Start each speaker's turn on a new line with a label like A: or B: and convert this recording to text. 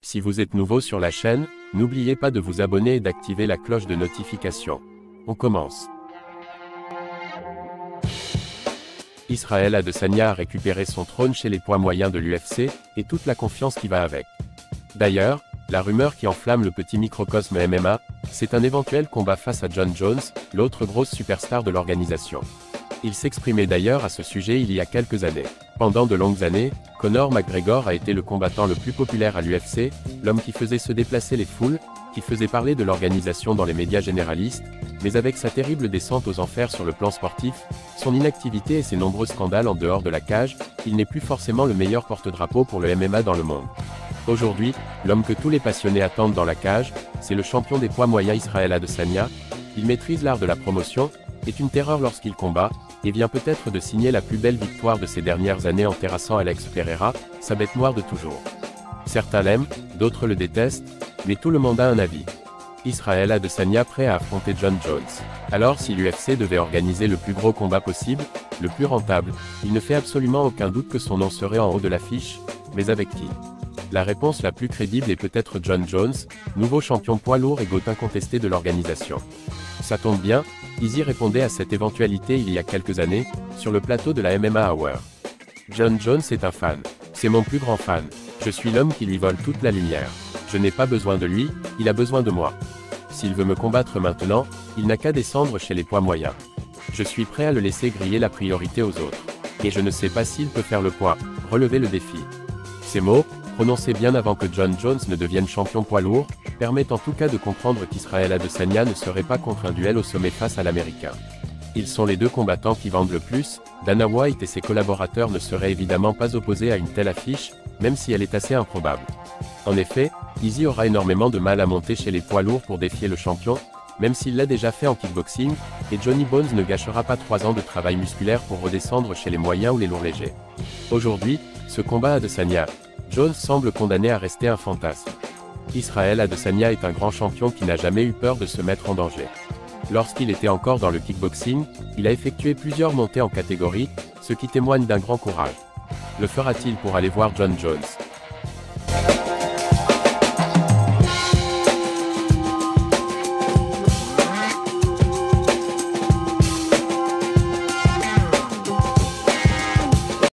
A: Si vous êtes nouveau sur la chaîne, n'oubliez pas de vous abonner et d'activer la cloche de notification. On commence. Israël Adesanya a récupéré son trône chez les poids moyens de l'UFC, et toute la confiance qui va avec. D'ailleurs, la rumeur qui enflamme le petit microcosme MMA, c'est un éventuel combat face à Jon Jones, l'autre grosse superstar de l'organisation. Il s'exprimait d'ailleurs à ce sujet il y a quelques années. Pendant de longues années, Conor McGregor a été le combattant le plus populaire à l'UFC, l'homme qui faisait se déplacer les foules, qui faisait parler de l'organisation dans les médias généralistes, mais avec sa terrible descente aux enfers sur le plan sportif, son inactivité et ses nombreux scandales en dehors de la cage, il n'est plus forcément le meilleur porte-drapeau pour le MMA dans le monde. Aujourd'hui, l'homme que tous les passionnés attendent dans la cage, c'est le champion des poids moyens Israël Adesanya. Il maîtrise l'art de la promotion, est une terreur lorsqu'il combat, et vient peut-être de signer la plus belle victoire de ces dernières années en terrassant Alex Pereira, sa bête noire de toujours. Certains l'aiment, d'autres le détestent, mais tout le monde a un avis. Israël Adesanya prêt à affronter Jon Jones. Alors si l'UFC devait organiser le plus gros combat possible, le plus rentable, il ne fait absolument aucun doute que son nom serait en haut de l'affiche, mais avec qui? La réponse la plus crédible est peut-être Jon Jones, nouveau champion poids lourd et GOAT incontesté de l'organisation. Ça tombe bien, Izzy répondait à cette éventualité il y a quelques années, sur le plateau de la MMA Hour. Jon Jones est un fan. C'est mon plus grand fan. Je suis l'homme qui lui vole toute la lumière. Je n'ai pas besoin de lui, il a besoin de moi. S'il veut me combattre maintenant, il n'a qu'à descendre chez les poids moyens. Je suis prêt à le laisser griller la priorité aux autres. Et je ne sais pas s'il peut faire le poids, relever le défi. Ces mots, prononcés bien avant que Jon Jones ne devienne champion poids lourd, permettent en tout cas de comprendre qu'Israël Adesanya ne serait pas contre un duel au sommet face à l'Américain. Ils sont les deux combattants qui vendent le plus, Dana White et ses collaborateurs ne seraient évidemment pas opposés à une telle affiche, même si elle est assez improbable. En effet, Izzy aura énormément de mal à monter chez les poids lourds pour défier le champion, même s'il l'a déjà fait en kickboxing, et Johnny Bones ne gâchera pas 3 ans de travail musculaire pour redescendre chez les moyens ou les lourds légers. Aujourd'hui, ce combat Adesanya Jones semble condamné à rester un fantasme. Israël Adesanya est un grand champion qui n'a jamais eu peur de se mettre en danger. Lorsqu'il était encore dans le kickboxing, il a effectué plusieurs montées en catégorie, ce qui témoigne d'un grand courage. Le fera-t-il pour aller voir Jon Jones?